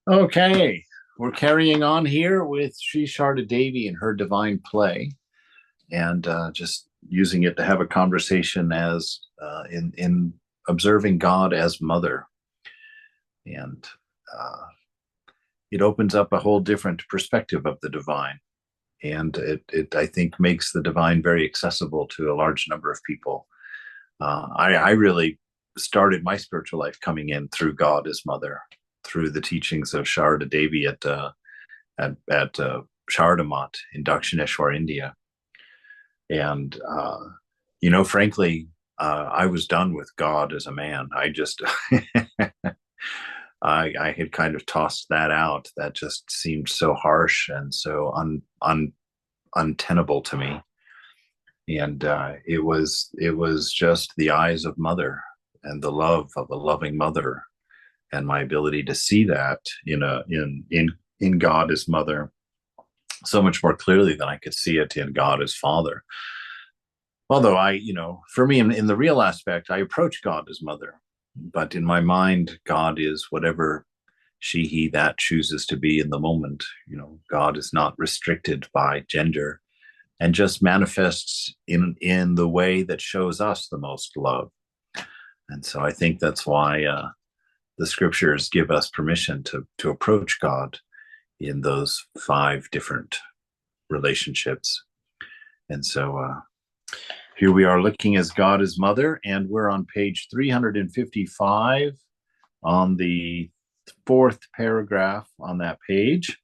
Okay, we're carrying on here with Sri Sarada Devi and her divine play, and just using it to have a conversation as in observing God as mother, and uh, it opens up a whole different perspective of the divine, and it I think makes the divine very accessible to a large number of people. I really started my spiritual life coming in through God as mother, through the teachings of Sharada Devi at Sharada Mat in Dakshineshwar, India. And, frankly, I was done with God as a man. I had kind of tossed that out. That just seemed so harsh and so untenable to me. And it was just the eyes of mother and the love of a loving mother and my ability to see that in God as mother so much more clearly than I could see it in God as father. Although for me, in the real aspect, I approach God as mother, but in my mind, God is whatever she, he, that chooses to be in the moment. God is not restricted by gender and just manifests in the way that shows us the most love. And so I think that's why the scriptures give us permission to approach God in those five different relationships. And so here we are looking as God is mother, and we're on page 355 on the fourth paragraph on that page.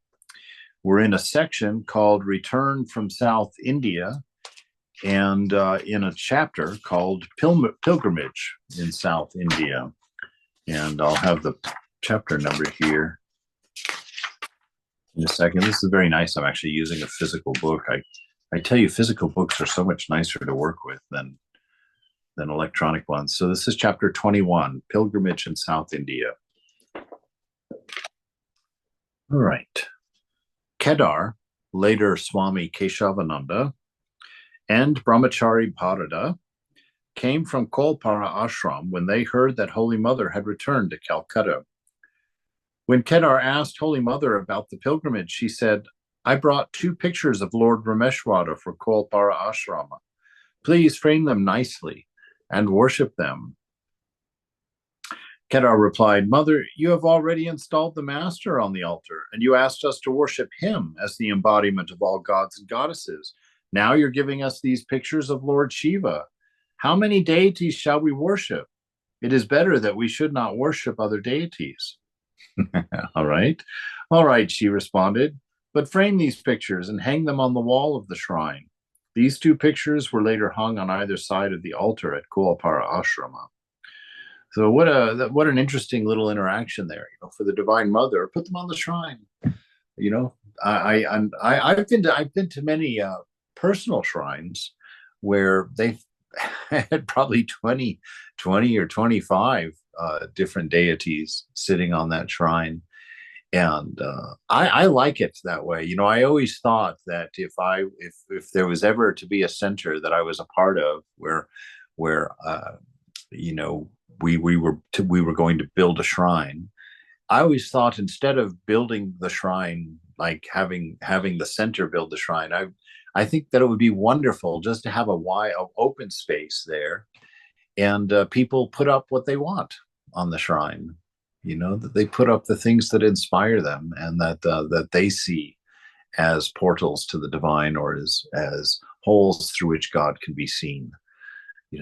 We're in a section called Return from South India, and in a chapter called Pilgrimage in South India. And I'll have the chapter number here in a second. This is very nice. I'm actually using a physical book. I tell you, physical books are so much nicer to work with than electronic ones. So this is chapter 21, Pilgrimage in South India. All right. Kedar, later Swami Keshavananda, and Brahmachari Bharata came from Kolpara ashram when they heard that Holy Mother had returned to Calcutta. When Kedar asked Holy Mother about the pilgrimage, she said, "I brought two pictures of Lord Rameshwara for Kolpara ashrama. Please frame them nicely and worship them." Kedar replied, "Mother, you have already installed the Master on the altar, and you asked us to worship him as the embodiment of all gods and goddesses. Now you're giving us these pictures of Lord Shiva. How many deities shall we worship? It is better that we should not worship other deities." All right. All right, she responded, "but frame these pictures and hang them on the wall of the shrine." These two pictures were later hung on either side of the altar at Kualpara Ashrama. So what an interesting little interaction there, for the Divine Mother. Put them on the shrine. You know, I've been to many personal shrines where they've had probably 20 or 25 different deities sitting on that shrine. And I like it that way. I always thought that if there was ever to be a center that I was a part of where you know we were going to build a shrine, I always thought instead of building the shrine, like having the center build the shrine, I think that it would be wonderful just to have a wide open space there, and people put up what they want on the shrine. That they put up the things that inspire them and that they see as portals to the divine, or as holes through which God can be seen.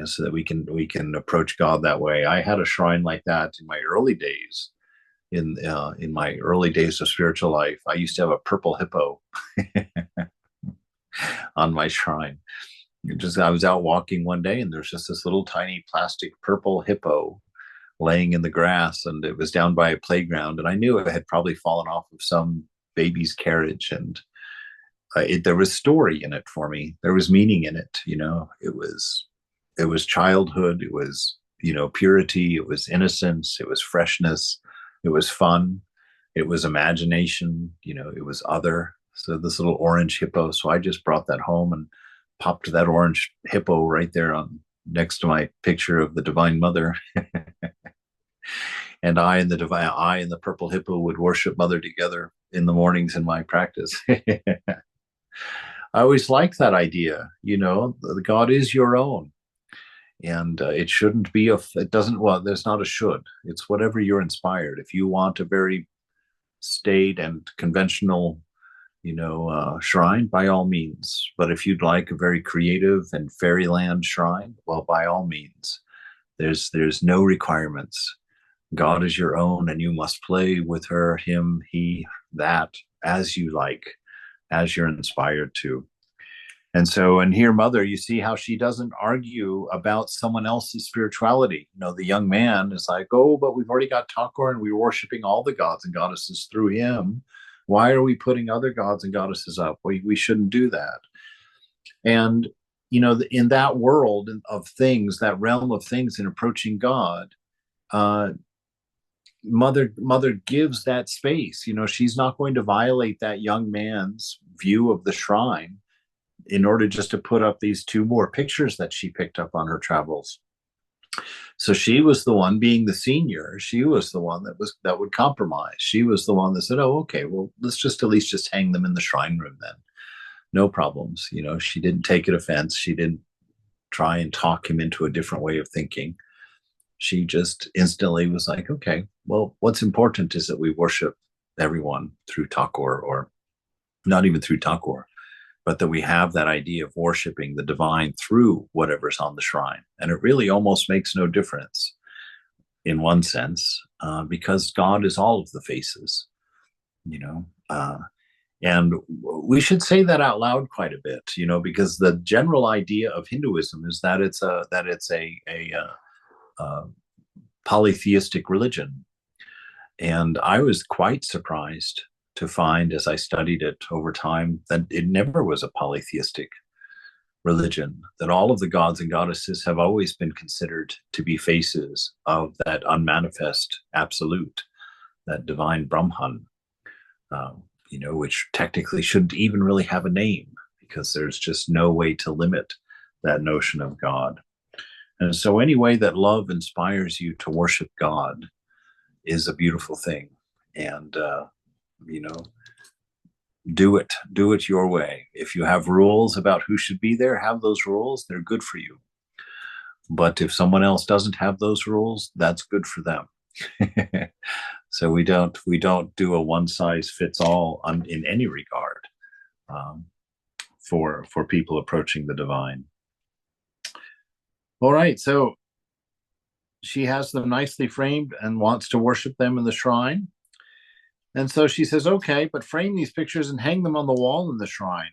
So that we can approach God that way. I had a shrine like that in my early days. In my early days of spiritual life, I used to have a purple hippo on my shrine. I was out walking one day, and there's just this little tiny plastic purple hippo laying in the grass, and it was down by a playground, and I knew it had probably fallen off of some baby's carriage, and there was story in it for me. There was meaning in it. It was childhood. It was purity. It was innocence. It was freshness. It was fun. It was imagination. It was other. So this little orange hippo. So I just brought that home and popped that orange hippo right there on next to my picture of the Divine Mother. And I and the purple hippo would worship Mother together in the mornings in my practice. I always like that idea. God is your own, and it shouldn't be it doesn't, well, there's not a should. It's whatever you're inspired. If you want a very staid and conventional, shrine, by all means. But if you'd like a very creative and fairyland shrine, well, by all means. There's no requirements. God is your own, and you must play with her, him, he, that, as you like, as you're inspired to. And here, Mother, you see how she doesn't argue about someone else's spirituality. The young man is like, oh, but we've already got Thakur and we're worshiping all the gods and goddesses through him. Why are we putting other gods and goddesses up? We shouldn't do that. And, in that world of things, that realm of things in approaching God, mother gives that space. She's not going to violate that young man's view of the shrine in order just to put up these two more pictures that she picked up on her travels. So she was the one, being the senior, she was the one that would compromise. She was the one that said, oh, okay, well, let's just at least just hang them in the shrine room then. No problems. She didn't take it offense. She didn't try and talk him into a different way of thinking. She just instantly was like, okay, well, what's important is that we worship everyone through Thakur, or not even through Thakur, but that we have that idea of worshiping the divine through whatever's on the shrine. And it really almost makes no difference in one sense, because God is all of the faces, and we should say that out loud quite a bit, because the general idea of Hinduism is that it's a polytheistic religion. And I was quite surprised to find, as I studied it over time, that it never was a polytheistic religion, that all of the gods and goddesses have always been considered to be faces of that unmanifest absolute, that divine Brahman, which technically shouldn't even really have a name, because there's just no way to limit that notion of God. And so any way that love inspires you to worship God is a beautiful thing. And, do it your way. If you have rules about who should be there, have those rules. They're good for you. But if someone else doesn't have those rules, that's good for them. So we don't do a one size fits all in any regard, for people approaching the divine. All right, so she has them nicely framed and wants to worship them in the shrine. And so she says, okay, but frame these pictures and hang them on the wall in the shrine.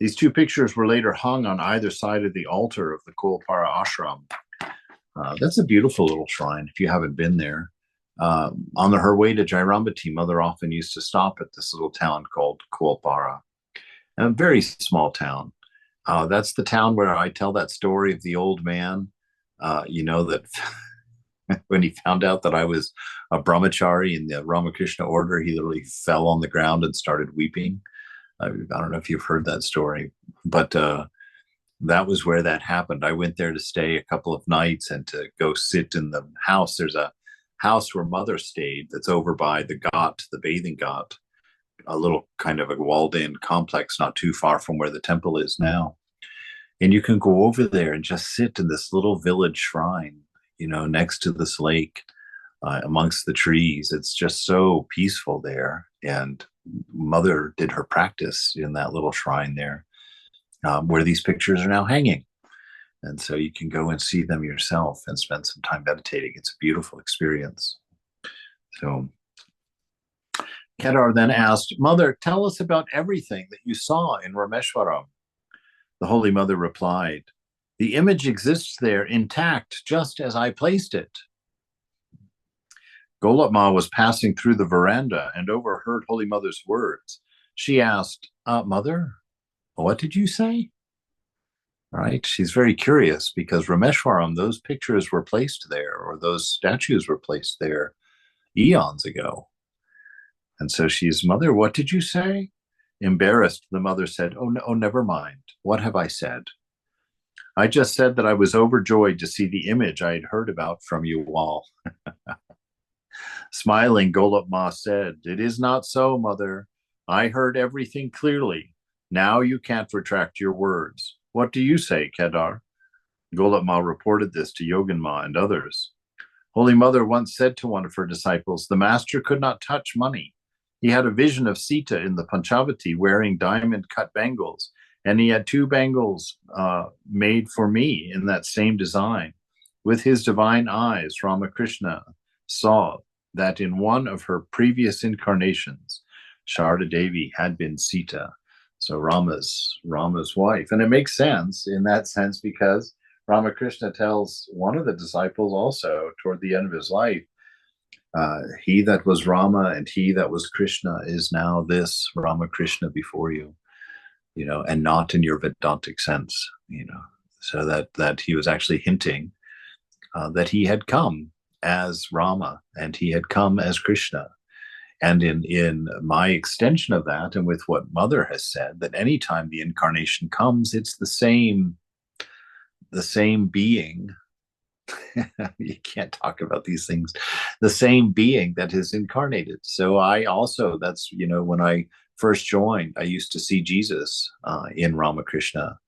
These two pictures were later hung on either side of the altar of the Kulpara ashram. That's a beautiful little shrine if you haven't been there. On her way to Jairambati, Mother often used to stop at this little town called Kulpara, a very small town. That's the town where I tell that story of the old man, that when he found out that I was a brahmachari in the Ramakrishna order, he literally fell on the ground and started weeping. I don't know if you've heard that story, but that was where that happened. I went there to stay a couple of nights and to go sit in the house. There's a house where Mother stayed that's over by the ghat, the bathing ghat, a little kind of a walled-in complex not too far from where the temple is now. And you can go over there and just sit in this little village shrine, next to this lake, amongst the trees. It's just so peaceful there. And Mother did her practice in that little shrine there, where these pictures are now hanging. And so you can go and see them yourself and spend some time meditating. It's a beautiful experience. So Kedar then asked, Mother, tell us about everything that you saw in Rameshwaram. The Holy Mother replied, the image exists there intact, just as I placed it. Golapma was passing through the veranda and overheard Holy Mother's words. She asked, Mother, what did you say? Right? She's very curious, because Rameshwaram, those pictures were placed there, or those statues were placed there eons ago. And so she's, Mother, what did you say? Embarrassed, the mother said, oh, no, never mind. What have I said? I just said that I was overjoyed to see the image I had heard about from you all. Smiling, Golub Ma said, "It is not so, mother. I heard everything clearly. Now you can't retract your words. What do you say, Kedar?" Golub Ma reported this to Yogan Ma and others. Holy Mother once said to one of her disciples, "The master could not touch money. He had a vision of Sita in the Panchavati wearing diamond cut bangles, and he had two bangles made for me in that same design. With his divine eyes, Ramakrishna saw that in one of her previous incarnations, Sarada Devi had been Sita." So Rama's wife. And it makes sense in that sense because Ramakrishna tells one of the disciples also toward the end of his life, he that was Rama and he that was Krishna is now this Ramakrishna before you, and not in your Vedantic sense, so that he was actually hinting that he had come as Rama and he had come as Krishna. And in my extension of that, and with what Mother has said, that anytime the incarnation comes, it's the same being. You can't talk about these things. The same being that is incarnated. So I also, that's, when I first joined, I used to see Jesus in Ramakrishna,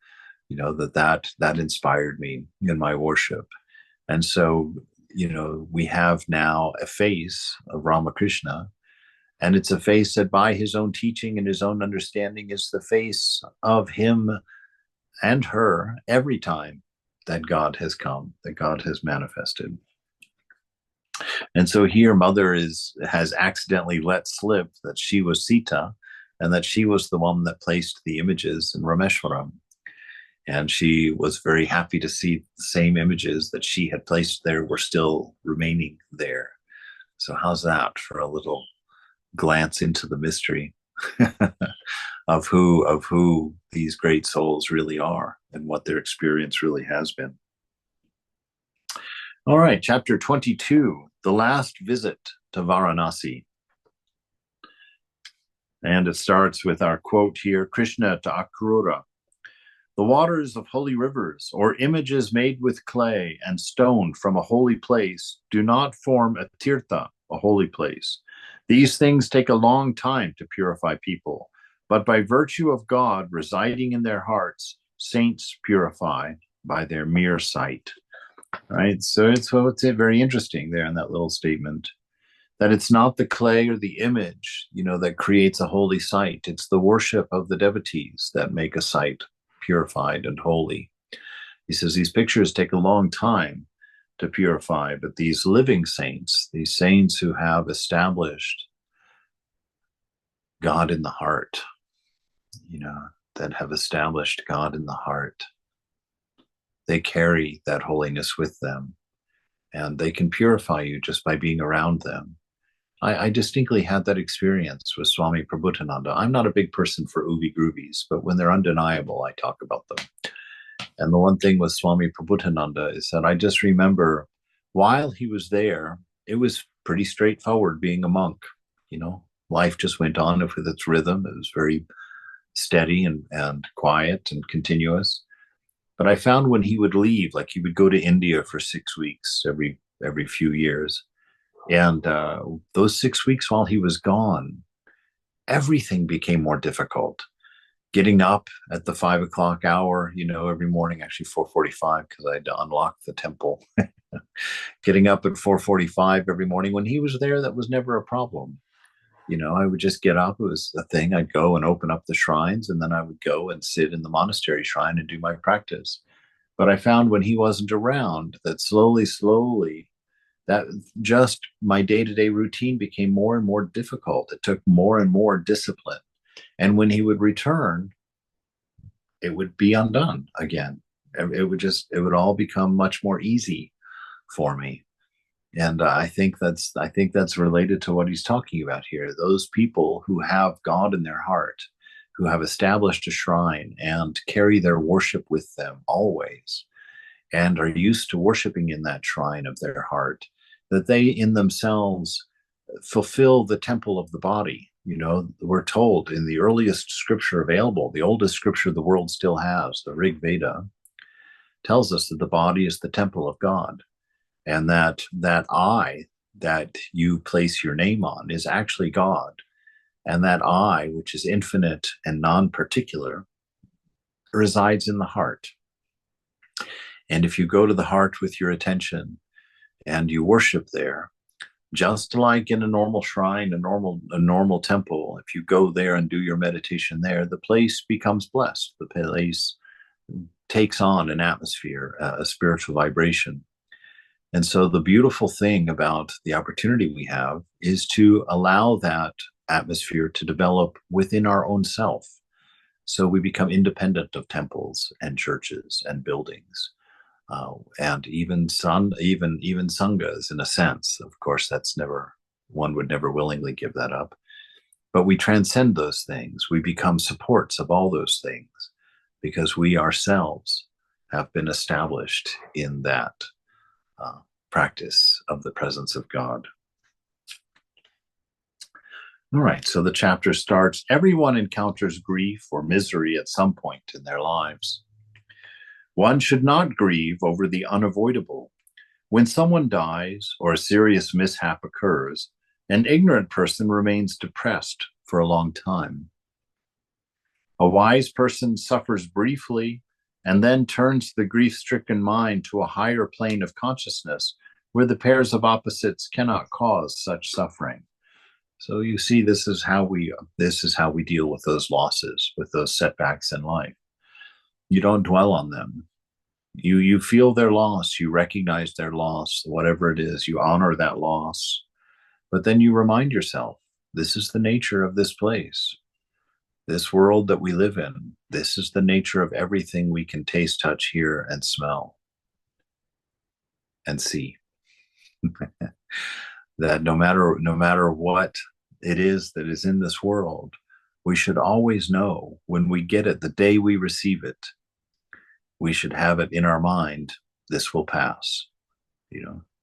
that inspired me in my worship. And so, we have now a face of Ramakrishna, and it's a face that by his own teaching and his own understanding is the face of him and her every time that God has come, that God has manifested. And so here Mother has accidentally let slip that she was Sita and that she was the one that placed the images in Rameshwaram. And she was very happy to see the same images that she had placed there were still remaining there. So how's that for a little glance into the mystery of who these great souls really are and what their experience really has been. All right, chapter 22, the last visit to Varanasi. And it starts with our quote here, Krishna to Akrura. The waters of holy rivers, or images made with clay and stone from a holy place, do not form a tirtha, a holy place. These things take a long time to purify people, but by virtue of God residing in their hearts, saints purify by their mere sight. Right? So it's very interesting there in that little statement, that it's not the clay or the image, that creates a holy site. It's the worship of the devotees that make a site purified and holy. He says these pictures take a long time to purify, but these living saints, these saints who have established God in the heart, that have established God in the heart, they carry that holiness with them, and they can purify you just by being around them. I distinctly had that experience with Swami Prabhupada. I'm not a big person for ooby groovies, but when they're undeniable, I talk about them. And the one thing with Swami Prabhupada is that I just remember while he was there, it was pretty straightforward being a monk. Life just went on with its rhythm. It was very steady and quiet and continuous. But I found when he would leave, like he would go to India for 6 weeks every few years. And those 6 weeks while he was gone, everything became more difficult. Getting up at the 5 o'clock hour, every morning, actually 4:45, because I had to unlock the temple. Getting up at 4:45 every morning. When he was there, that was never a problem. I would just get up. It was a thing. I'd go and open up the shrines, and then I would go and sit in the monastery shrine and do my practice. But I found when he wasn't around that slowly, that just my day-to-day routine became more and more difficult. It took more and more discipline. And when he would return, it would be undone again. It would all become much more easy for me. And I think that's related to what he's talking about here. Those people who have God in their heart, who have established a shrine and carry their worship with them always, and are used to worshiping in that shrine of their heart, that they in themselves fulfill the temple of the body. We're told in the earliest scripture available, the oldest scripture the world still has, the Rig Veda, tells us that the body is the temple of God. And that I, that you place your name on is actually God. And that I, which is infinite and non-particular, resides in the heart. And if you go to the heart with your attention and you worship there, just like in a normal shrine, a normal temple, if you go there and do your meditation there, the place becomes blessed. The place takes on an atmosphere, a spiritual vibration. And so the beautiful thing about the opportunity we have is to allow that atmosphere to develop within our own self. So we become independent of temples and churches and buildings. And even sanghas, in a sense. Of course, that's never, one would never willingly give that up. But we transcend those things. We become supports of all those things because we ourselves have been established in that practice of the presence of God. All right, so the chapter starts. Everyone encounters grief or misery at some point in their lives. One should not grieve over the unavoidable. When someone dies or a serious mishap occurs, an ignorant person remains depressed for a long time. A wise person suffers briefly and then turns the grief-stricken mind to a higher plane of consciousness where the pairs of opposites cannot cause such suffering. So you see, this is how we deal with those losses, with those setbacks in life. You don't dwell on them. You feel their loss, you recognize their loss, whatever it is, you honor that loss. But then you remind yourself, this is the nature of this place, this world that we live in. This is the nature of everything we can taste, touch, hear, and smell and see. That no matter what it is that is in this world, we should always know when we get it, the day we receive it, we should have it in our mind, this will pass.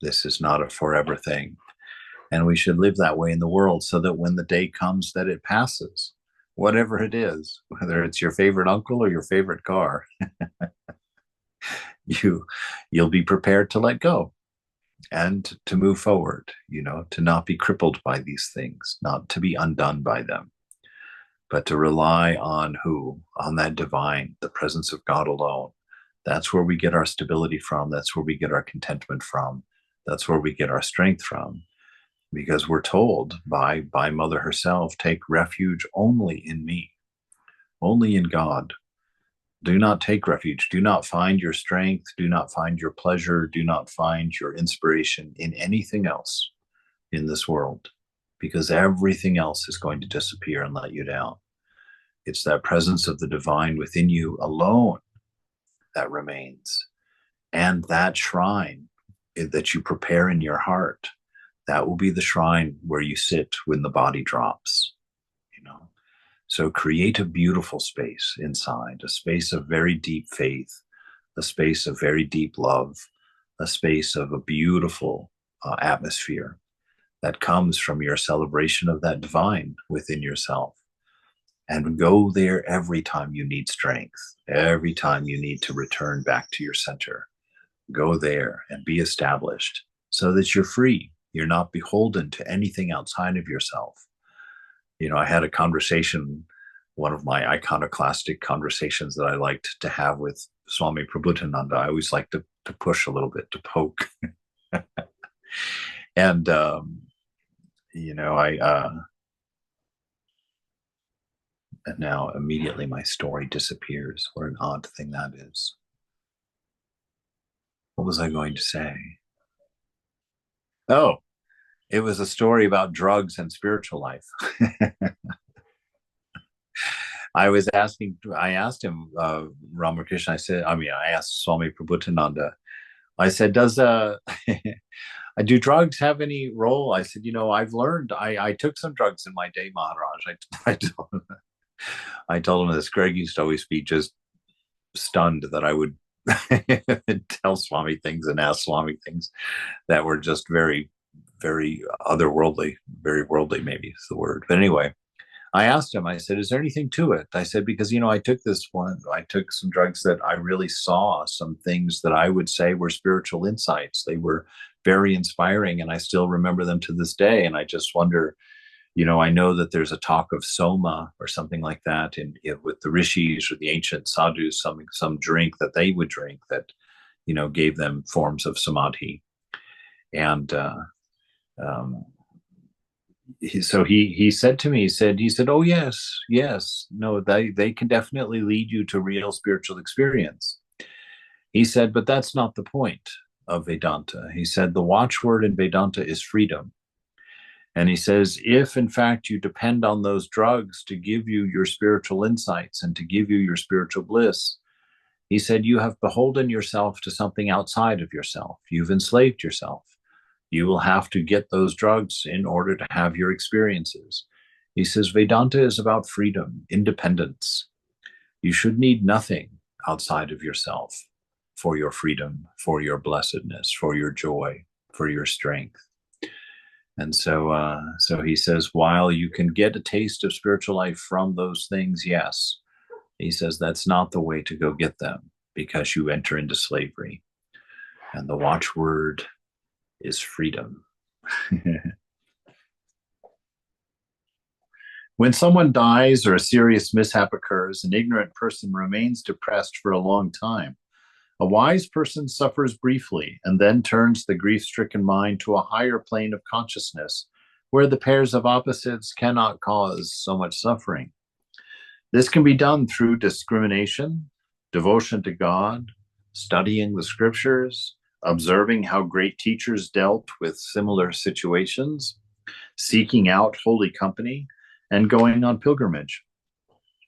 This is not a forever thing. And we should live that way in the world so that when the day comes that it passes, whatever it is, whether it's your favorite uncle or your favorite car, you'll be prepared to let go and to move forward, to not be crippled by these things, not to be undone by them, but to rely on who? On that divine, the presence of God alone. That's where we get our stability from. That's where we get our contentment from. That's where we get our strength from. Because we're told by Mother herself, take refuge only in me, only in God. Do not take refuge. Do not find your strength. Do not find your pleasure. Do not find your inspiration in anything else in this world, because everything else is going to disappear and let you down. It's that presence of the divine within you alone that remains. And that shrine that you prepare in your heart, that will be the shrine where you sit when the body drops. So create a beautiful space inside, a space of very deep faith, a space of very deep love, a space of a beautiful atmosphere that comes from your celebration of that divine within yourself. And go there every time you need strength, every time you need to return back to your center. Go there and be established so that you're free. You're not beholden to anything outside of yourself. I had a conversation, one of my iconoclastic conversations that I liked to have with Swami Prabhupada. I always like to push a little bit, to poke. And, and now immediately my story disappears. What an odd thing that is. What was I going to say? Oh, it was a story about drugs and spiritual life. I asked him, Ramakrishna, I asked Swami Prabhupada, I said, do drugs have any role? I said, I've learned, I took some drugs in my day, Maharaj. I told him this. Greg used to always be just stunned that I would tell Swami things and ask Swami things that were just very, very otherworldly, very worldly, maybe is the word. But anyway, I asked him, I said, is there anything to it? I said, because, I took some drugs that I really saw some things that I would say were spiritual insights. They were very inspiring, and I still remember them to this day. And I just wonder, I know that there's a talk of soma or something like that with the rishis or the ancient sadhus, some drink that they would drink that, gave them forms of samadhi. And um, he said to me, he said, oh yes, yes, no, they can definitely lead you to real spiritual experience. He said, but that's not the point of Vedanta. He said the watchword in Vedanta is freedom. And he says, if in fact you depend on those drugs to give you your spiritual insights and to give you your spiritual bliss, he said, you have beholden yourself to something outside of yourself. You've enslaved yourself. You will have to get those drugs in order to have your experiences. He says, Vedanta is about freedom, independence. You should need nothing outside of yourself for your freedom, for your blessedness, for your joy, for your strength. And so he says, while you can get a taste of spiritual life from those things, yes, he says that's not the way to go get them, because you enter into slavery. And the watchword is freedom. When someone dies or a serious mishap occurs, an ignorant person remains depressed for a long time. A wise person suffers briefly and then turns the grief-stricken mind to a higher plane of consciousness where the pairs of opposites cannot cause so much suffering. This can be done through discrimination, devotion to God, studying the scriptures, observing how great teachers dealt with similar situations, seeking out holy company, and going on pilgrimage.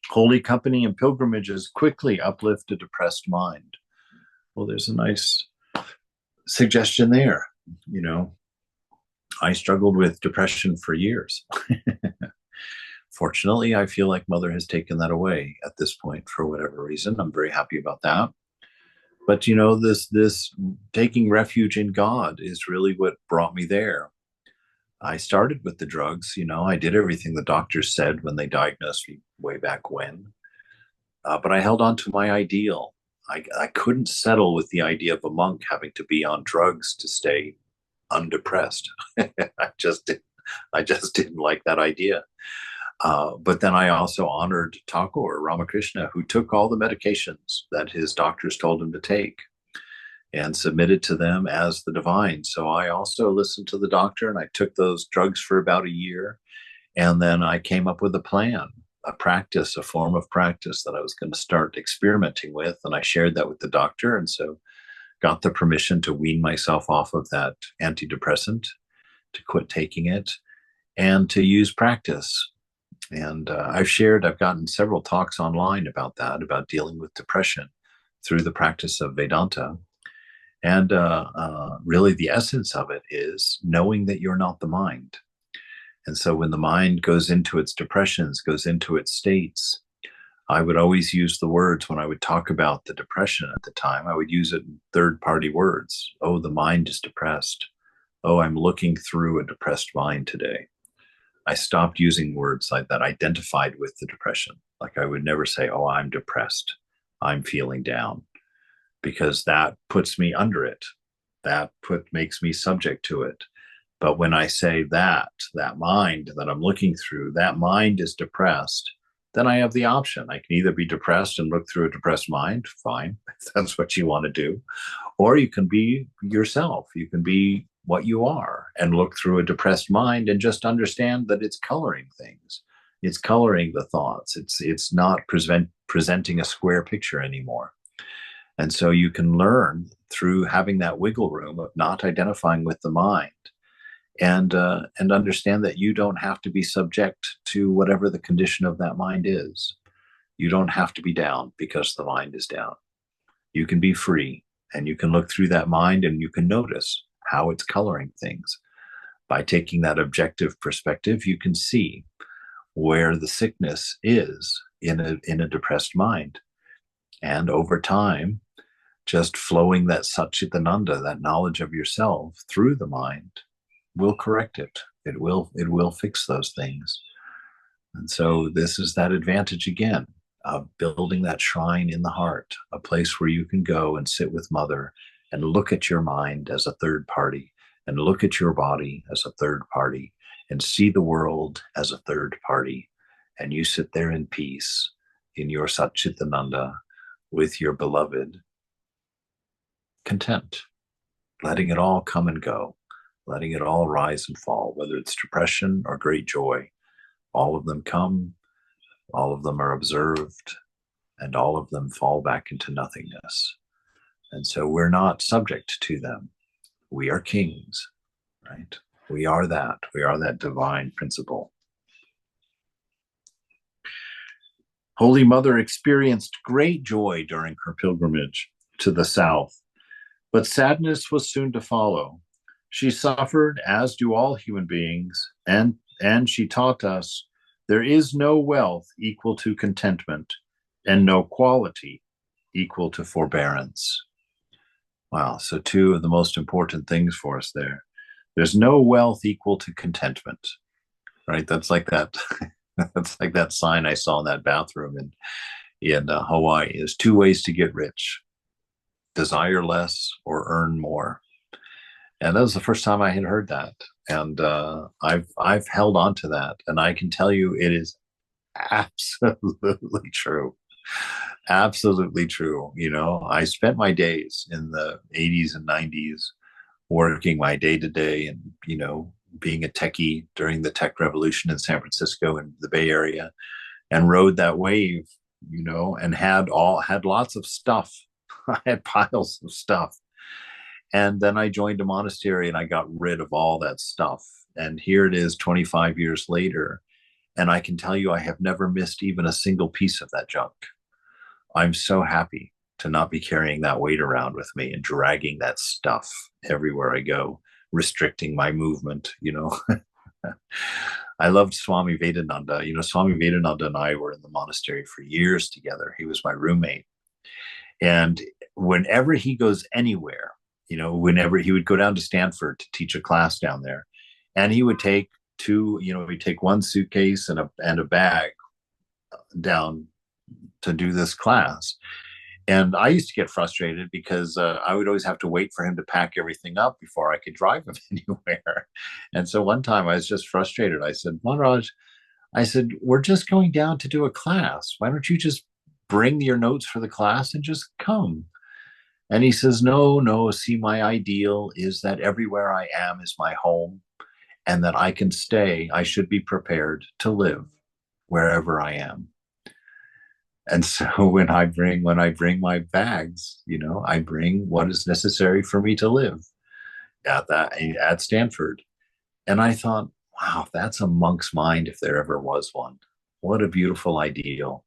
Holy company and pilgrimages quickly uplift a depressed mind. Well, there's a nice suggestion there. I struggled with depression for years. Fortunately, I feel like Mother has taken that away at this point for whatever reason. I'm very happy about that. But this taking refuge in God is really what brought me there. I started with the drugs. I did everything the doctors said when they diagnosed me way back when. But I held on to my ideal. I couldn't settle with the idea of a monk having to be on drugs to stay undepressed. I just didn't like that idea. But then I also honored Thakur Ramakrishna, who took all the medications that his doctors told him to take and submitted to them as the divine. So I also listened to the doctor, and I took those drugs for about a year. And then I came up with a plan, a practice, a form of practice that I was going to start experimenting with. And I shared that with the doctor. And so got the permission to wean myself off of that antidepressant, to quit taking it, and to use practice. And I've gotten several talks online about that, about dealing with depression through the practice of Vedanta. And really the essence of it is knowing that you're not the mind. And so when the mind goes into its depressions, goes into its states, I would always use the words when I would talk about the depression at the time. I would use it in third-party words. Oh, the mind is depressed. Oh, I'm looking through a depressed mind today. I stopped using words like that identified with the depression. Like I would never say, oh, I'm depressed, I'm feeling down, because that puts me under it. That makes me subject to it. But when I say that mind that I'm looking through, that mind is depressed, then I have the option. I can either be depressed and look through a depressed mind, fine, if that's what you want to do, or you can be yourself. You can be what you are and look through a depressed mind and just understand that it's coloring things. It's coloring the thoughts. It's not presenting a square picture anymore. And so you can learn through having that wiggle room of not identifying with the mind, and understand that you don't have to be subject to whatever the condition of that mind is. You don't have to be down because the mind is down. You can be free, and you can look through that mind and you can notice how it's coloring things. By taking that objective perspective, you can see where the sickness is in a depressed mind. And over time, just flowing that Satchitananda, that knowledge of yourself through the mind, will correct it. It will fix those things. And so this is that advantage again of building that shrine in the heart, a place where you can go and sit with Mother and look at your mind as a third party, and look at your body as a third party, and see the world as a third party. And you sit there in peace in your Satchitananda with your beloved, content, letting it all come and go, letting it all rise and fall, whether it's depression or great joy. All of them come, all of them are observed, and all of them fall back into nothingness. And so we're not subject to them. We are kings, right? We are that. We are that divine principle. Holy Mother experienced great joy during her pilgrimage to the south, but sadness was soon to follow. She suffered, as do all human beings, and she taught us there is no wealth equal to contentment, and no quality equal to forbearance. Wow, so two of the most important things for us there. There's no wealth equal to contentment, right? That's like that. That's like that sign I saw in that bathroom in Hawaii. There's two ways to get rich: desire less or earn more. And that was the first time I had heard that, and I've held on to that, and I can tell you it is absolutely true. Absolutely true. You know, I spent my days in the 80s and 90s working my day to day, and, you know, being a techie during the tech revolution in San Francisco and the Bay Area, and rode that wave, you know, and had lots of stuff. I had piles of stuff. And then I joined a monastery and I got rid of all that stuff. And here it is 25 years later. And I can tell you, I have never missed even a single piece of that junk. I'm so happy to not be carrying that weight around with me and dragging that stuff everywhere I go, restricting my movement, you know. I loved Swami Vedananda. You know, Swami Vedananda and I were in the monastery for years together. He was my roommate. And whenever he goes anywhere, you know, whenever he would go down to Stanford to teach a class down there, and he would take he'd take one suitcase and a bag down to do this class. And I used to get frustrated because I would always have to wait for him to pack everything up before I could drive him anywhere. And so one time I was just frustrated. I said, Maharaj, I said, we're just going down to do a class. Why don't you just bring your notes for the class and just come? And he says, no, no, see, my ideal is that everywhere I am is my home, and that I can stay. I should be prepared to live wherever I am. And so when I bring my bags, you know, I bring what is necessary for me to live at Stanford. And I thought, wow, that's a monk's mind if there ever was one. What a beautiful ideal.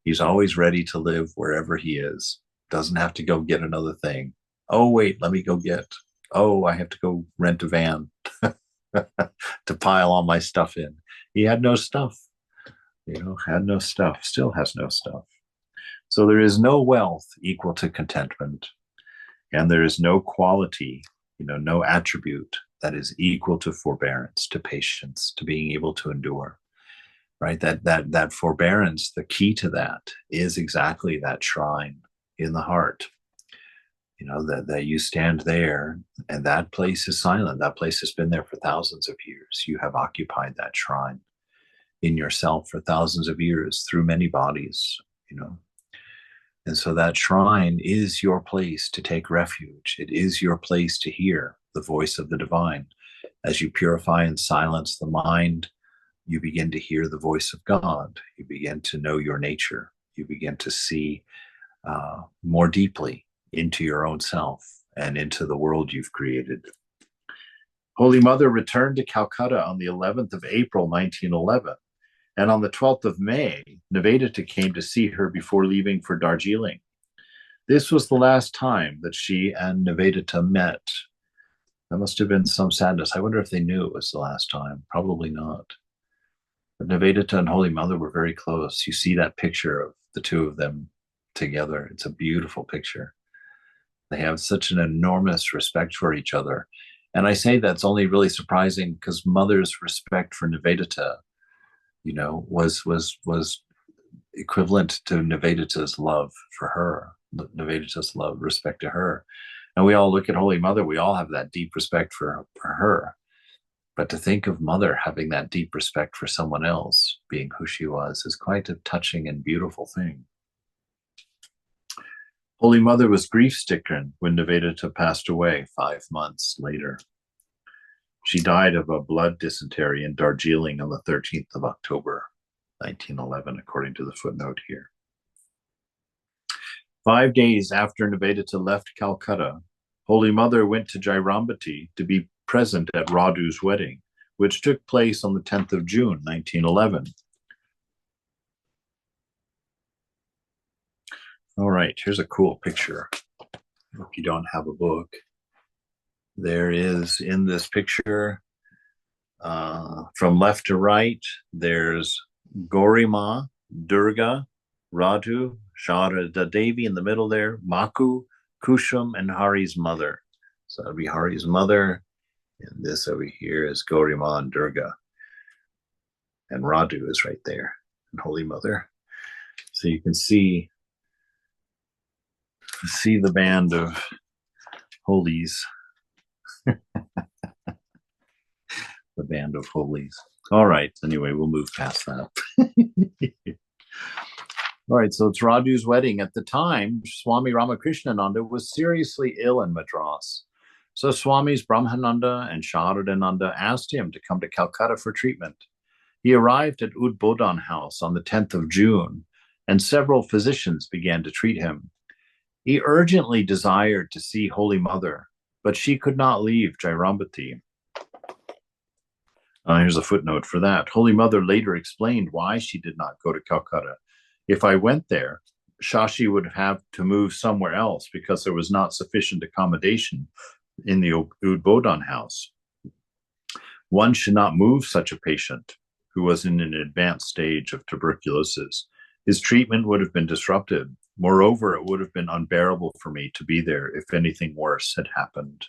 He's always ready to live wherever he is. Doesn't have to go get another thing. Oh, wait, let me go get. Oh, I have to go rent a van to pile all my stuff in. He had no stuff, you know, had no stuff, still has no stuff. So there is no wealth equal to contentment, and there is no quality, you know, no attribute that is equal to forbearance, to patience, to being able to endure. Right? That forbearance, the key to that is exactly that shrine in the heart. You know, that you stand there and that place is silent. That place has been there for thousands of years. You have occupied that shrine in yourself for thousands of years through many bodies, you know. And so that shrine is your place to take refuge. It is your place to hear the voice of the divine. As you purify and silence the mind, you begin to hear the voice of God. You begin to know your nature. You begin to see more deeply into your own self and into the world you've created. Holy Mother returned to Calcutta on the 11th of April, 1911. And on the 12th of May, Nivedita came to see her before leaving for Darjeeling. This was the last time that she and Nivedita met. There must have been some sadness. I wonder if they knew it was the last time. Probably not. But Nivedita and Holy Mother were very close. You see that picture of the two of them together. It's a beautiful picture. They have such an enormous respect for each other. And I say that's only really surprising because Mother's respect for Nivedita, was equivalent to Nivedita's love for her, Nivedita's love, respect to her. And we all look at Holy Mother, we all have that deep respect for her. But to think of Mother having that deep respect for someone else, being who she was, is quite a touching and beautiful thing. Holy Mother was grief-stricken when Nivedita passed away 5 months later. She died of a blood dysentery in Darjeeling on the 13th of October, 1911, according to the footnote here. 5 days after Nivedita left Calcutta, Holy Mother went to Jairambati to be present at Radhu's wedding, which took place on the 10th of June, 1911. All right, here's a cool picture. If you don't have a book, there is in this picture, from left to right, there's Gauri-Ma, Durga, Radhu, Sarada Devi in the middle there, Maku, Kushum, and Hari's mother. So that'll be Hari's mother, and this over here is Gauri-Ma and Durga. And Radhu is right there, and Holy Mother. So you can see the band of holies. The band of holies. All right, anyway, we'll move past that. All right, so it's Radhu's wedding. At the time, Swami Ramakrishnananda was seriously ill in Madras. So Swamis Brahmananda and Sharadananda asked him to come to Calcutta for treatment. He arrived at Udbodhan House on the 10th of June, and several physicians began to treat him. He urgently desired to see Holy Mother, but she could not leave Jairambati. Here's a footnote for that. Holy Mother later explained why she did not go to Calcutta. If I went there, Shashi would have to move somewhere else because there was not sufficient accommodation in the Udbodhan house. One should not move such a patient who was in an advanced stage of tuberculosis. His treatment would have been disrupted. Moreover, it would have been unbearable for me to be there if anything worse had happened.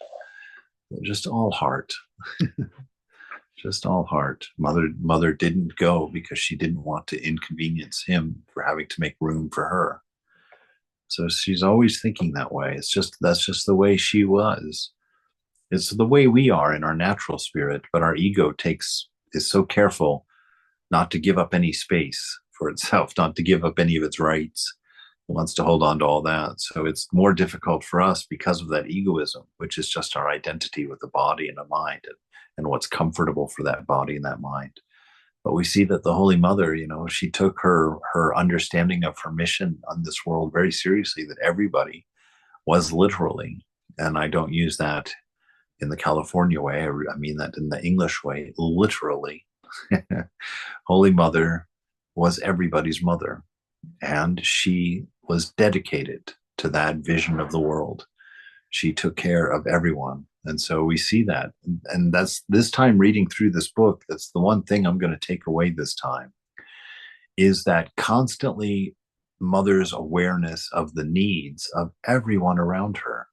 Just all heart. Just all heart. Mother didn't go because she didn't want to inconvenience him for having to make room for her. So she's always thinking that way. That's just the way she was. It's the way we are in our natural spirit, but our ego is so careful not to give up any space for itself, not to give up any of its rights. It wants to hold on to all that. So it's more difficult for us because of that egoism, which is just our identity with the body and the mind, and what's comfortable for that body and that mind. But we see that the Holy Mother, she took her understanding of her mission on this world very seriously, that everybody was literally, and I don't use that in the California way, I mean that in the English way, literally. Holy Mother was everybody's mother, and she was dedicated to that vision of the world. She took care of everyone. And so we see that. And that's this time reading through this book, that's the one thing I'm going to take away this time, is that constantly Mother's awareness of the needs of everyone around her,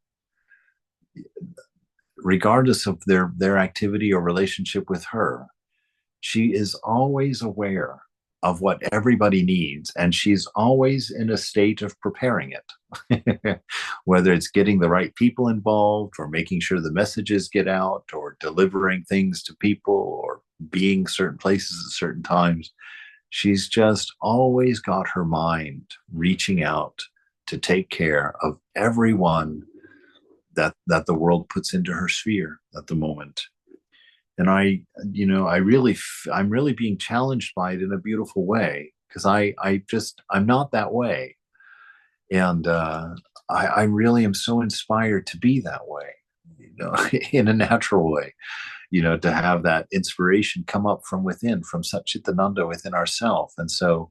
regardless of their activity or relationship with her. She is always aware of what everybody needs, and she's always in a state of preparing it, whether it's getting the right people involved or making sure the messages get out or delivering things to people or being certain places at certain times. She's just always got her mind reaching out to take care of everyone that the world puts into her sphere at the moment. And I'm really being challenged by it in a beautiful way, because I'm not that way. And I really am so inspired to be that way, in a natural way, to have that inspiration come up from within, from Satchitananda within ourselves. And so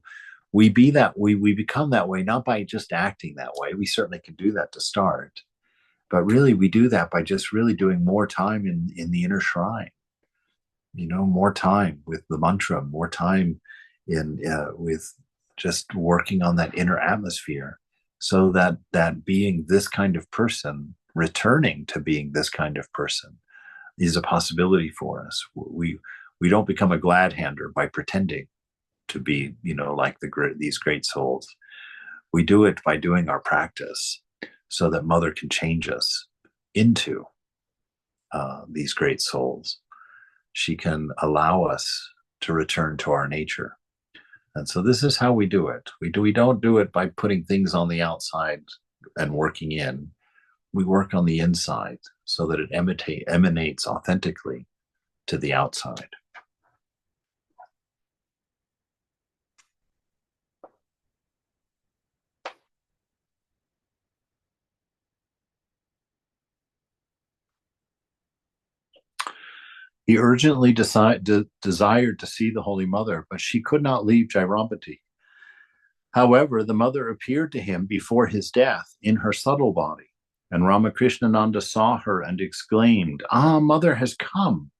we become that way, not by just acting that way. We certainly can do that to start, but really we do that by just really doing more time in the inner shrine. More time with the mantra, more time with just working on that inner atmosphere, so that being this kind of person, returning to being this kind of person, is a possibility for us. We don't become a glad hander by pretending. to be, like these great souls. We do it by doing our practice so that Mother can change us into these great souls. She can allow us to return to our nature. And so this is how we do it. We don't do it by putting things on the outside and working in. We work on the inside so that it emanates authentically to the outside. He urgently desired to see the Holy Mother, but she could not leave Jairambati. However, the mother appeared to him before his death in her subtle body, and Ramakrishnananda saw her and exclaimed, "Ah, Mother has come."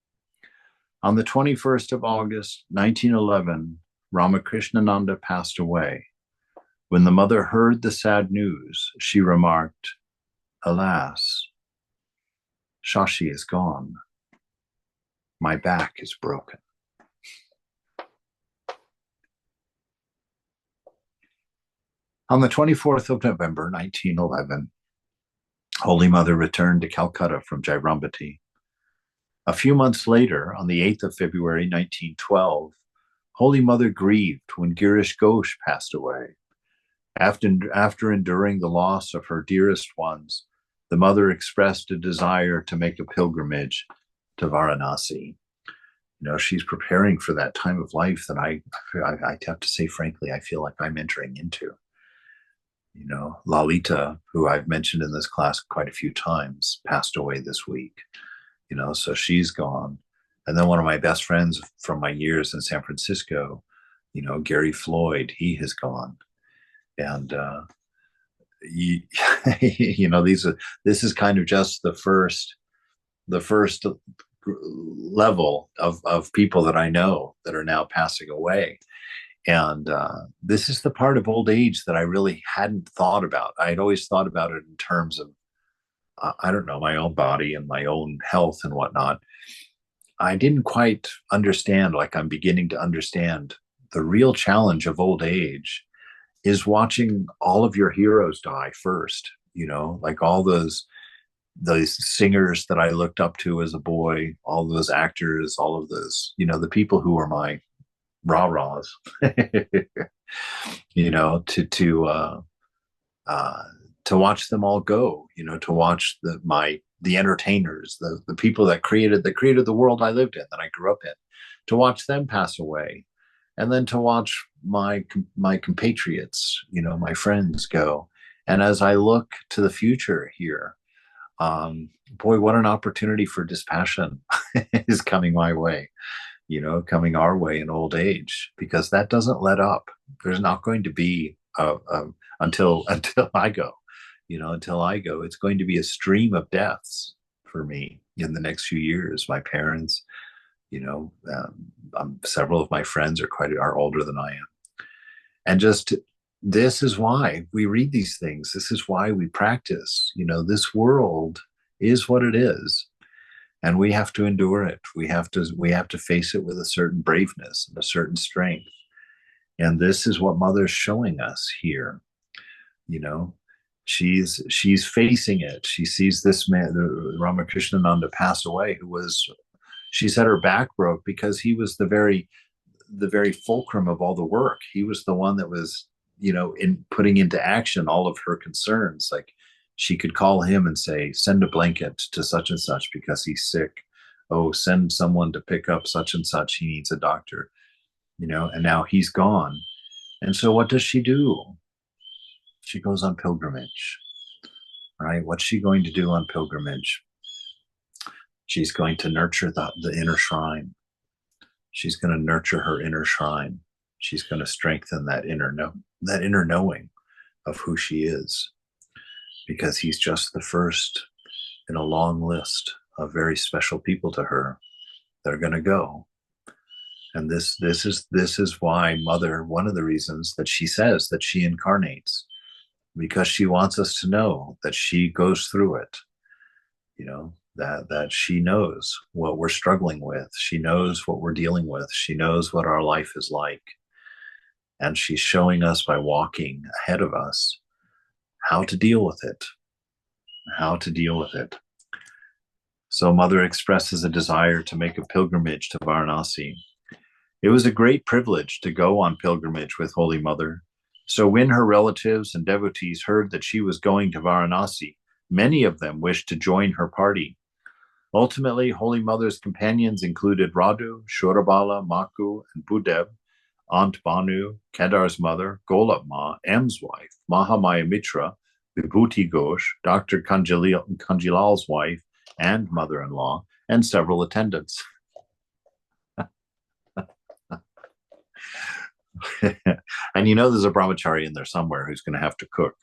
On the 21st of August, 1911, Ramakrishnananda passed away. When the mother heard the sad news, she remarked, "Alas, Shashi is gone. My back is broken." On the 24th of November, 1911, Holy Mother returned to Calcutta from Jairambati. A few months later, on the 8th of February, 1912, Holy Mother grieved when Girish Ghosh passed away. After enduring the loss of her dearest ones, the mother expressed a desire to make a pilgrimage to Varanasi. She's preparing for that time of life that I have to say, frankly, I feel like I'm entering into. Lalita, who I've mentioned in this class quite a few times, passed away this week. So she's gone. And then one of my best friends from my years in San Francisco, Gary Floyd, he has gone. And this is kind of just the first level of people that I know that are now passing away. And this is the part of old age that I really hadn't thought about. I had always thought about it in terms of, I don't know, my own body and my own health and whatnot. I didn't quite understand, like I'm beginning to understand, the real challenge of old age is watching all of your heroes die first, like all those singers that I looked up to as a boy, all those actors, all of those, the people who were my rah-rahs, to watch them all go, to watch the entertainers, the people that created the world I lived in, that I grew up in, to watch them pass away, and then to watch my compatriots, my friends go. And as I look to the future here, boy, what an opportunity for dispassion is coming my way, coming our way in old age, because that doesn't let up. There's not going to be until I go, it's going to be a stream of deaths for me in the next few years. My parents, several of my friends are older than I am. And just, this is why we read these things. This is why we practice. This world is what it is, and we have to endure it. We have to face it with a certain braveness and a certain strength. And this is what Mother's showing us here. She's facing it. She sees this man, Ramakrishnananda, pass away, she said her back broke because he was the very fulcrum of all the work. He was the one that was, in putting into action all of her concerns. Like, she could call him and say, "Send a blanket to such and such because he's sick. Oh, send someone to pick up such and such. He needs a doctor." And now he's gone. And so what does she do? She goes on pilgrimage, right? What's she going to do on pilgrimage? She's going to nurture the inner shrine. She's going to nurture her inner shrine. She's going to strengthen that inner knowing of who she is, because he's just the first in a long list of very special people to her that are going to go. And this is why Mother, one of the reasons that she says that she incarnates, because she wants us to know that she goes through it, that she knows what we're struggling with. She knows what we're dealing with. She knows what our life is like. And she's showing us by walking ahead of us how to deal with it, how to deal with it. So Mother expresses a desire to make a pilgrimage to Varanasi. It was a great privilege to go on pilgrimage with Holy Mother. So when her relatives and devotees heard that she was going to Varanasi, many of them wished to join her party. Ultimately, Holy Mother's companions included Radhu, Shorabala, Maku, and Budeb, Aunt Banu, Kedar's mother, Golab Ma, M's wife, Mahamaya Mitra, Vibhuti Ghosh, Dr. Kanjilal's wife and mother-in-law, and several attendants. And you know there's a brahmachari in there somewhere who's going to have to cook.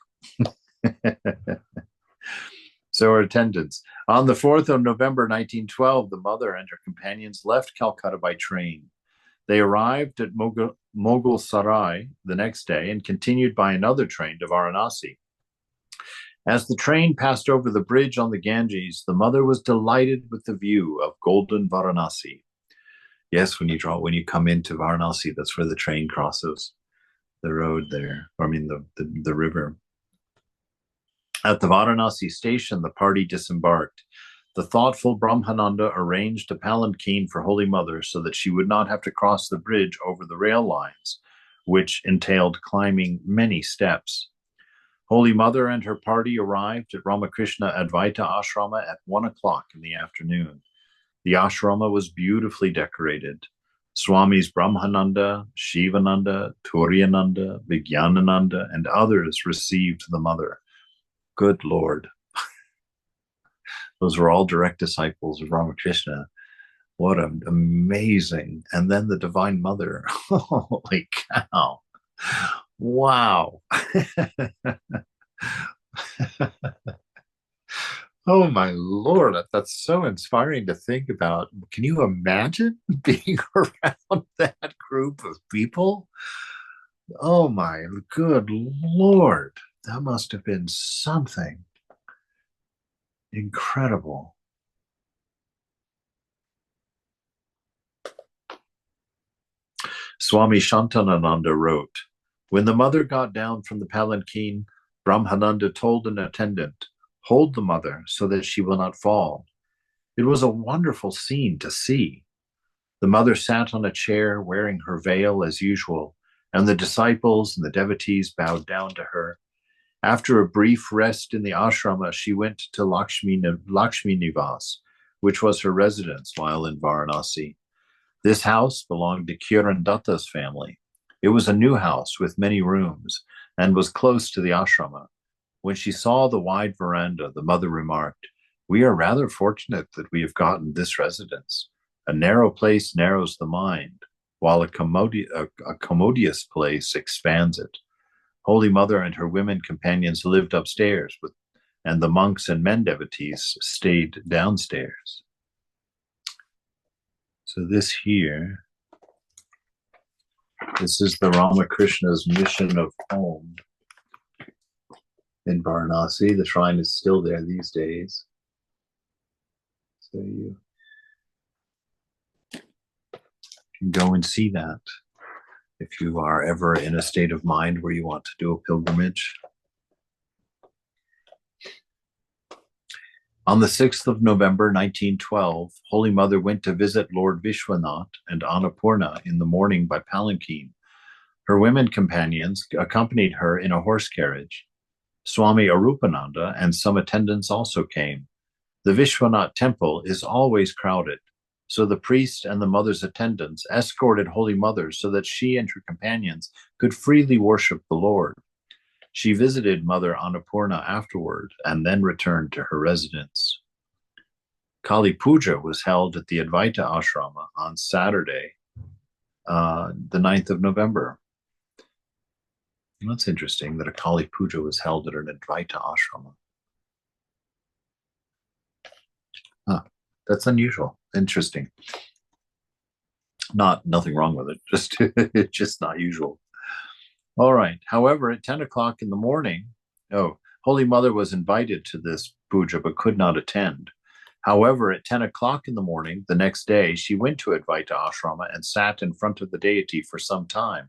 So her attendants. On the 4th of November 1912, the mother and her companions left Calcutta by train. They arrived at Mughal Sarai the next day and continued by another train to Varanasi. As the train passed over the bridge on the Ganges, the mother was delighted with the view of golden Varanasi. Yes, when you come into Varanasi, that's where the train crosses the road there, the river. At the Varanasi station, the party disembarked. The thoughtful Brahmananda arranged a palanquin for Holy Mother so that she would not have to cross the bridge over the rail lines, which entailed climbing many steps. Holy Mother and her party arrived at Ramakrishna Advaita Ashrama at 1 o'clock in the afternoon. The ashrama was beautifully decorated. Swamis Brahmananda, Shivananda, Turiyananda, Vijnanananda, and others received the mother. Good Lord. Those were all direct disciples of Ramakrishna. What an amazing. And then the Divine Mother. Holy cow. Wow. Oh my Lord, that's so inspiring to think about. Can you imagine being around that group of people? Oh my good Lord, that must have been something incredible. Swami Shantanananda wrote, when the mother got down from the palanquin, Brahmananda told an attendant, hold the mother so that she will not fall. It was a wonderful scene to see. The mother sat on a chair wearing her veil as usual, and the disciples and the devotees bowed down to her. After a brief rest in the ashrama, she went to Lakshmi Nivas, which was her residence while in Varanasi. This house belonged to Kiran Datta's family. It was a new house with many rooms and was close to the ashrama. When she saw the wide veranda, the mother remarked, we are rather fortunate that we have gotten this residence. A narrow place narrows the mind, while a commodious place expands it. Holy Mother and her women companions lived upstairs, and the monks and men devotees stayed downstairs. So this is the Ramakrishna's mission of home in Varanasi. The shrine is still there these days. So you can go and see that if you are ever in a state of mind where you want to do a pilgrimage. On the 6th of November, 1912, Holy Mother went to visit Lord Vishwanath and Annapurna in the morning by palanquin. Her women companions accompanied her in a horse carriage. Swami Arupananda and some attendants also came. The Vishwanath temple is always crowded, so the priest and the mother's attendants escorted Holy Mother so that she and her companions could freely worship the Lord. She visited Mother Annapurna afterward and then returned to her residence. Kali Puja was held at the Advaita Ashrama on Saturday, the 9th of November. That's interesting that a Kali Puja was held at an Advaita Ashrama. That's unusual. Interesting. Nothing wrong with it. It's just not usual. All right. However, at 10 o'clock in the morning, Holy Mother was invited to this puja but could not attend. However, at 10 o'clock in the morning, the next day, she went to Advaita Ashrama and sat in front of the deity for some time.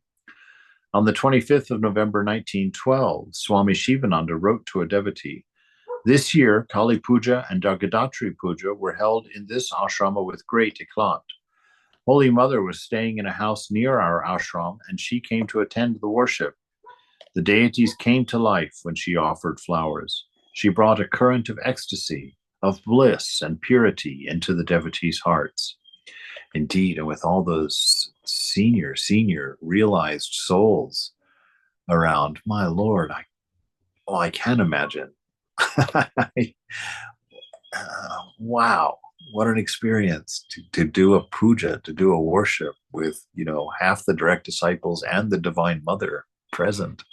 On the 25th of November 1912, Swami Shivananda wrote to a devotee, "This year, Kali Puja and Jagadatri Puja were held in this ashrama with great eclat. Holy Mother was staying in a house near our ashram, and she came to attend the worship. The deities came to life when she offered flowers. She brought a current of ecstasy, of bliss and purity into the devotees' hearts." Indeed, and with all those senior realized souls around, my Lord, I can't imagine. Wow, what an experience to do a puja, to do a worship with, half the direct disciples and the Divine Mother present.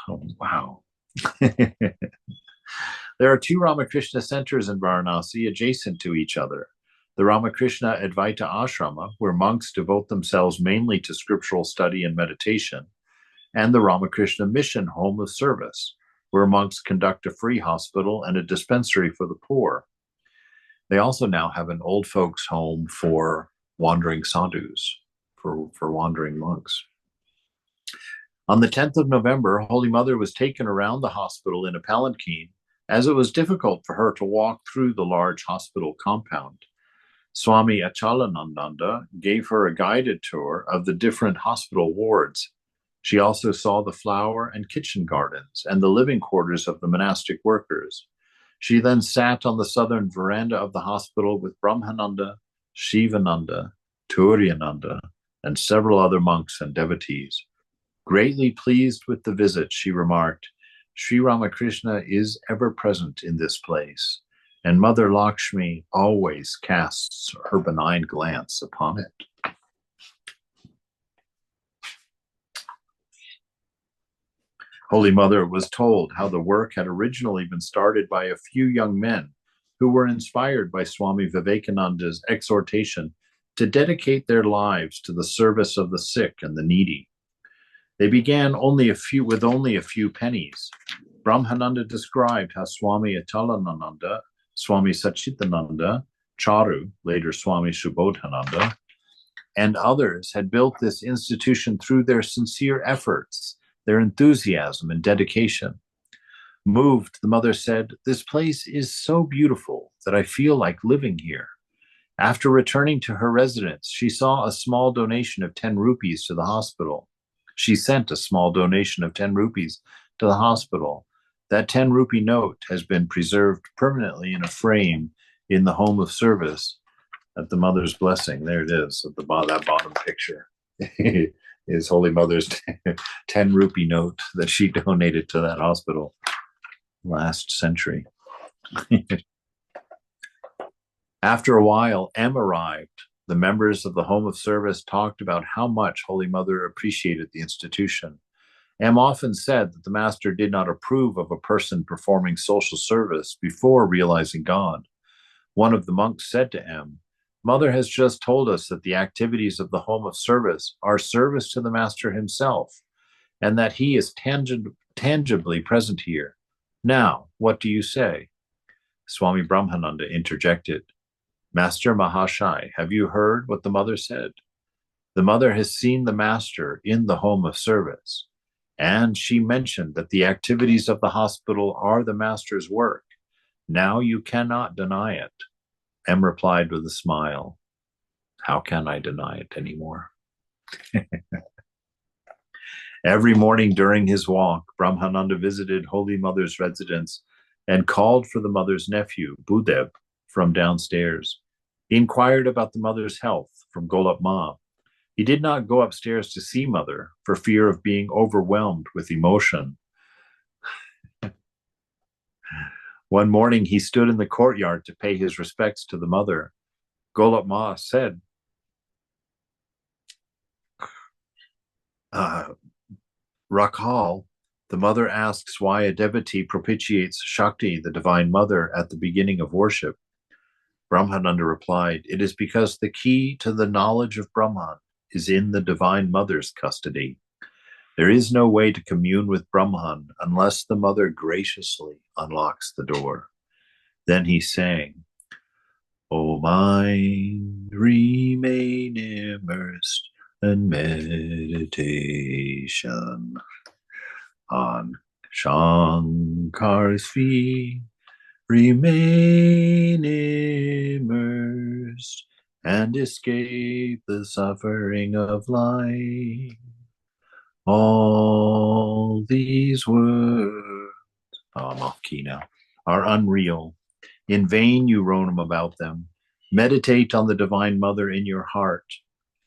Oh, wow. There are two Ramakrishna centers in Varanasi adjacent to each other. The Ramakrishna Advaita Ashrama, where monks devote themselves mainly to scriptural study and meditation, and the Ramakrishna Mission Home of Service, where monks conduct a free hospital and a dispensary for the poor. They also now have an old folks' home for wandering sadhus, for wandering monks. On the 10th of November, Holy Mother was taken around the hospital in a palanquin, as it was difficult for her to walk through the large hospital compound. Swami Achalananda gave her a guided tour of the different hospital wards. She also saw the flower and kitchen gardens and the living quarters of the monastic workers. She then sat on the southern veranda of the hospital with Brahmananda, Shivananda, Turyananda, and several other monks and devotees. Greatly pleased with the visit, she remarked, "Sri Ramakrishna is ever present in this place, and Mother Lakshmi always casts her benign glance upon it." Holy Mother was told how the work had originally been started by a few young men who were inspired by Swami Vivekananda's exhortation to dedicate their lives to the service of the sick and the needy. They began with only a few pennies. Brahmananda described how Swami Atalananda, Swami Sachitananda, Charu, later Swami Subodhananda, and others had built this institution through their sincere efforts, their enthusiasm and dedication. Moved, the mother said, "This place is so beautiful that I feel like living here." After returning to her residence, she saw a small donation of 10 rupees to the hospital. She sent a small donation of 10 rupees to the hospital. That 10 rupee note has been preserved permanently in a frame in the home of service at the Mother's Blessing. There it is, at that bottom picture. Is Holy Mother's 10 rupee note that she donated to that hospital last century. After a while, M arrived. The members of the Home of Service talked about how much Holy Mother appreciated the institution. M often said that the Master did not approve of a person performing social service before realizing God. One of the monks said to M, "Mother has just told us that the activities of the Home of Service are service to the Master himself, and that he is tangibly present here. Now, what do you say?" Swami Brahmananda interjected, "Master Mahashai, have you heard what the Mother said? The Mother has seen the Master in the Home of Service, and she mentioned that the activities of the hospital are the Master's work. Now you cannot deny it." M replied with a smile, "How can I deny it anymore?" Every morning during his walk, Brahmananda visited Holy Mother's residence and called for the Mother's nephew, Budev, from downstairs. He inquired about the Mother's health from Golap Ma. He did not go upstairs to see Mother for fear of being overwhelmed with emotion. One morning, he stood in the courtyard to pay his respects to the Mother. Golap Ma said, "Rakhal, the Mother asks why a devotee propitiates Shakti, the Divine Mother, at the beginning of worship." Brahmananda replied, "It is because the key to the knowledge of Brahman is in the Divine Mother's custody. There is no way to commune with Brahman unless the Mother graciously unlocks the door." Then he sang, "O mind, remain immersed, and meditation on Shankar's feet. Remain immersed and escape the suffering of life. All these words, oh, I'm off key now, are unreal. In vain you roam about them. Meditate on the Divine Mother in your heart.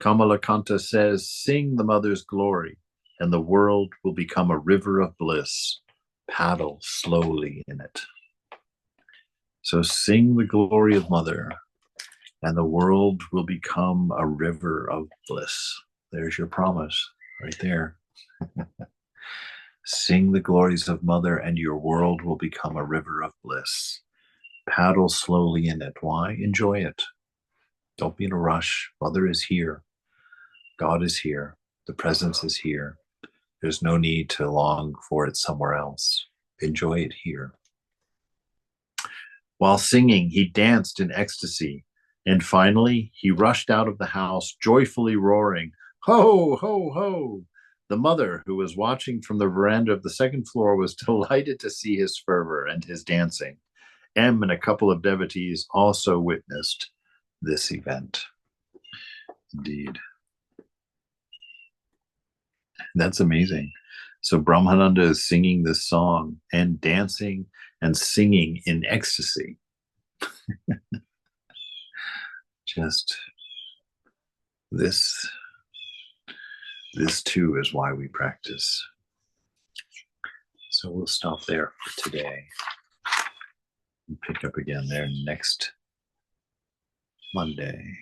Kamalakanta says, sing the Mother's glory, and the world will become a river of bliss. Paddle slowly in it. So sing the glory of Mother, and the world will become a river of bliss. There's your promise right there. Sing the glories of Mother, and your world will become a river of bliss. Paddle slowly in it. Why? Enjoy it. Don't be in a rush. Mother is here. God is here. The presence is here. There's no need to long for it somewhere else. Enjoy it here. While singing, he danced in ecstasy. And finally, he rushed out of the house, joyfully roaring, ho, ho, ho. The mother, who was watching from the veranda of the second floor, was delighted to see his fervor and his dancing. M and a couple of devotees also witnessed this event. Indeed. That's amazing. So Brahmananda is singing this song and dancing and singing in ecstasy. Just this too is why we practice. So we'll stop there for today and pick up again there next Monday.